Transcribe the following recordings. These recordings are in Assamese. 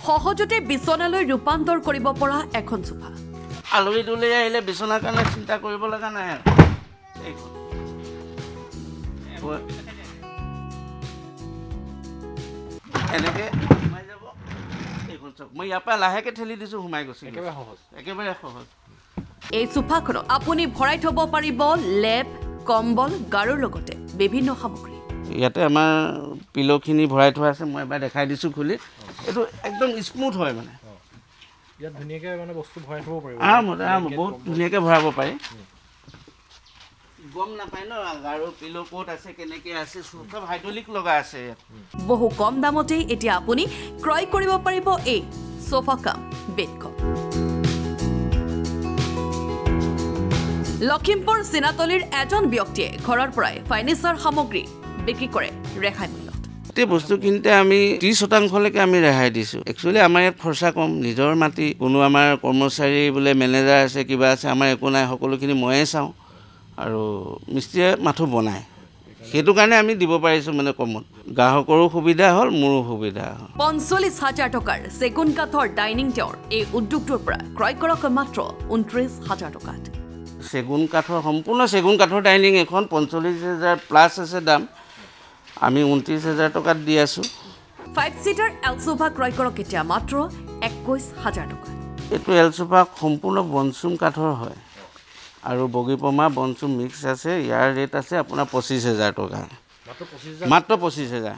সহজতে বিছনালৈ ৰূপান্তৰ কৰিব পৰা এখন সোফা আলহী দুলহী আহিলে বিছনাৰ কাৰণে চিন্তা কৰিব লগা নাই এইখন এনেকে সোমাই যাব এইখন চব মই ইয়াৰ পৰা লাহেকে ঠেলি দিছোঁ সোমাই গৈছে একেবাৰে সহজ এই সোফাখনত আপুনি ভৰাই থ'ব পাৰিব লেপ কম্বল গাৰুৰ লগতে বিভিন্ন সামগ্ৰী ইয়াতে আমাৰ পিল'খিনি ভৰাই থোৱা আছে মই এবাৰ দেখাই দিছোঁ খুলি এইটো একদম স্মুথ হয় মানে ইয়াত ধুনীয়াকৈ মানে বস্তু ভৰাই থ'ব পাৰিব আৰামত বহুত ধুনীয়াকৈ ভৰাব পাৰি গম নাপায় ন গাৰু পিল' ক'ত আছে কেনেকৈ আছে চব হাইড্ৰলিক লগা আছে ইয়াত বহু কম দামতেই এতিয়া আপুনি ক্ৰয় কৰিব পাৰিব এই সোফা কাম বেডখন লখিমপুৰ চিনাতলিৰ এজন ব্যক্তিয়ে ঘৰৰ পৰাই ফাৰ্নিচাৰ সামগ্ৰী বিক্ৰী কৰে ৰেহাই মূল্যত গোটেই বস্তু কিনতে আমি 30% আমি ৰেহাই দিছোঁ একচুৱেলি আমাৰ ইয়াত খৰচা কম নিজৰ মাটি কোনো আমাৰ কৰ্মচাৰী বোলে মেনেজাৰ আছে কিবা আছে আমাৰ একো নাই সকলোখিনি ময়ে চাওঁ আৰু মিস্ত্ৰীয়ে মাথো বনায় সেইটো কাৰণে আমি দিব পাৰিছোঁ মানে কমত গ্ৰাহকৰো সুবিধা হ'ল মোৰো সুবিধা হ'ল ৪৫,০০০ টকাৰ চেগুন কাঠৰ ডাইনিং টেবুল এই উদ্যোগটোৰ পৰা ক্ৰয় কৰক মাত্ৰ ২৯,০০০ টকাত চেগুন কাঠৰ সম্পূৰ্ণ চেগুন কাঠৰ ডাইনিং এখন ৪৫,০০০ প্লাছ আছে দাম আমি ২৯,০০০ টকাত দি আছোঁ 5 সিটাৰ এল সোফা ক্ৰয় কৰক এতিয়া মাত্ৰ ২১,০০০ টকা এইটো এল সোফা সম্পূৰ্ণ বনচুম কাঠৰ হয় আৰু বগীপমা বনচুম মিক্স আছে ইয়াৰ ৰেট আছে আপোনাৰ ২৫,০০০ টকা মাত্ৰ ২৫,০০০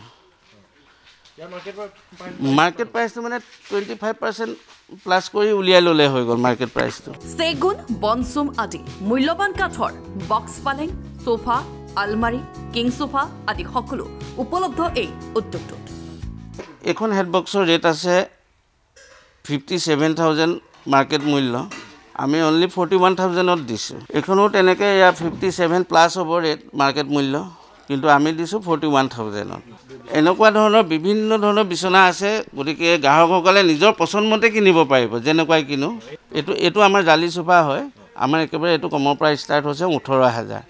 মাৰ্কেট প্ৰাইচটো মানে 25% প্লাছ কৰি উলিয়াই ল'লে হৈ গ'ল মাৰ্কেট প্ৰাইচটো চেগুন বনচুম আদি মূল্যৱান কাঠৰ বক্স পালেং সোফা আলমাৰী কিং সোফা আদি সকলো উপলব্ধ এই উদ্যোগটোত এখন হেডবক্সৰ ৰেট আছে 57,000 মাৰ্কেট মূল্য আমি অনলি 41,000ত দিছোঁ এখনো তেনেকৈ ইয়াৰ 57 প্লাছ হ'ব ৰেট মাৰ্কেট মূল্য কিন্তু আমি দিছোঁ 41,000ত এনেকুৱা ধৰণৰ বিভিন্ন ধৰণৰ বিচনা আছে গতিকে গ্ৰাহকসকলে নিজৰ পচন্দমতে কিনিব পাৰিব যেনেকুৱাই কিনো এইটো আমাৰ জালি সোফা হয় আমাৰ একেবাৰে এইটো কমৰ পৰা ষ্টাৰ্ট হৈছে 18,000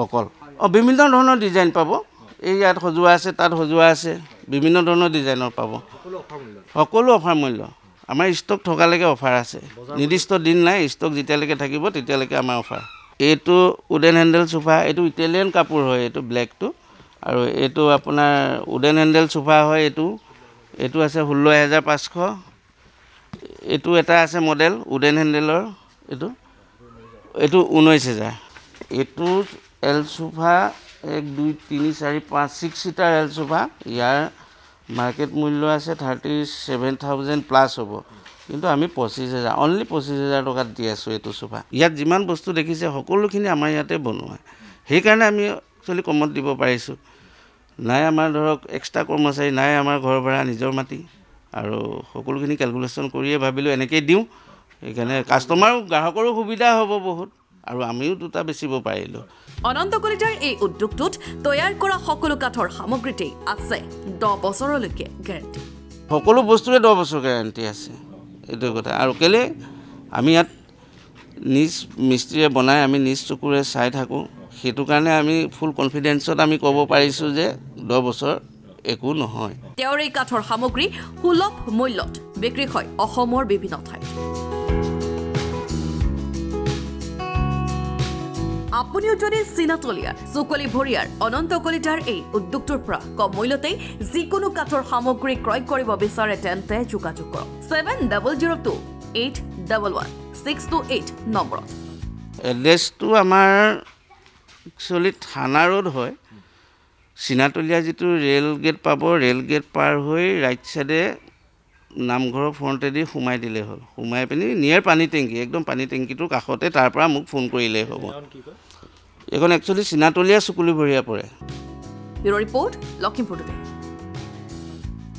অকল বিভিন্ন ধৰণৰ ডিজাইন পাব এই ইয়াত সজোৱা আছে তাত সজোৱা আছে বিভিন্ন ধৰণৰ ডিজাইনৰ পাব সকলো অফাৰ মূল্য আমাৰ ষ্টক থকালৈকে অফাৰ আছে নিৰ্দিষ্ট দিন নাই ষ্টক যেতিয়ালৈকে থাকিব তেতিয়ালৈকে আমাৰ অফাৰ এইটো উডেন হেণ্ডেল সোফা এইটো ইটালিয়ান কাপোৰ হয় এইটো ব্লেকটো আৰু এইটো আপোনাৰ উডেন হেণ্ডেল সোফা হয় এইটো আছে 16,500 এইটো এটা আছে মডেল উডেন হেণ্ডেলৰ এইটো 19,000 এইটো এল সোফা 1 2 3 4 5 6 সিটাৰ এল সোফা ইয়াৰ মাৰ্কেট মূল্য আছে 37,000 প্লাছ হ'ব কিন্তু আমি 25,000 অনলি 25,000 টকাত দি আছোঁ এইটো সোফা ইয়াত যিমান বস্তু দেখিছে সকলোখিনি আমাৰ ইয়াতে বনোৱা সেইকাৰণে আমি একচুৱেলি কমত দিব পাৰিছোঁ নাই আমাৰ ধৰক এক্সট্ৰা কৰ্মচাৰী নাই আমাৰ ঘৰ ভাড়া নিজৰ মাটি আৰু সকলোখিনি কেলকুলেশ্যন কৰিয়ে ভাবিলোঁ এনেকৈ দিওঁ সেইকাৰণে কাষ্টমাৰো গ্ৰাহকৰো সুবিধা হ'ব বহুত আৰু আমিও দুটা বেচিব পাৰিলোঁ অনন্ত কলিতাৰ এই উদ্যোগটোত তৈয়াৰ কৰা সকলো কাঠৰ সামগ্ৰীতেই আছে 10 বছৰলৈকে গেৰাণ্টি সকলো বস্তুৰে 10 বছৰ গেৰাণ্টি আছে এইটো কথা আৰু কেলে আমি ইয়াত নিজ মিস্ত্ৰীয়ে বনাই আমি নিজ চকুৰে চাই থাকোঁ সেইটো কাৰণে আমি ফুল কনফিডেন্সত আমি ক'ব পাৰিছোঁ যে 10 বছৰ একো নহয় তেওঁৰ এই কাঠৰ সামগ্ৰী সুলভ মূল্যত বিক্ৰী হয় অসমৰ বিভিন্ন ঠাইত আপুনিও যদি চিনাতলিয়াৰ চুকলি ভৰিয়াৰ অনন্ত কলিতাৰ এই উদ্যোগটোৰ পৰা কম মূল্যতেই যিকোনো কাঠৰ সামগ্ৰী ক্ৰয় কৰিব বিচাৰে তেন্তে যোগাযোগ কৰক 7002811628 নম্বৰত এড্ৰেছটো আমাৰ একচুৱেলি থানা ৰোড হয় চিনাতলীয়া যিটো ৰেল গেট পাব ৰেল গেট পাৰ হৈ ৰাইট চাইডে নামঘৰৰ ফ্ৰণ্টেদি সোমাই দিলে হ'ল সোমাই পিনি নিয়াৰ পানী টেংকি একদম পানী টেংকিটোৰ কাষতে তাৰ পৰা মোক ফোন কৰিলেই হ'ব এইখন একচুৱেলি চিনাতলীয়া চুকুলি ভৰিয়া পৰে ব্যুৰ ৰিপৰ্ট লখিমপুৰ টুডে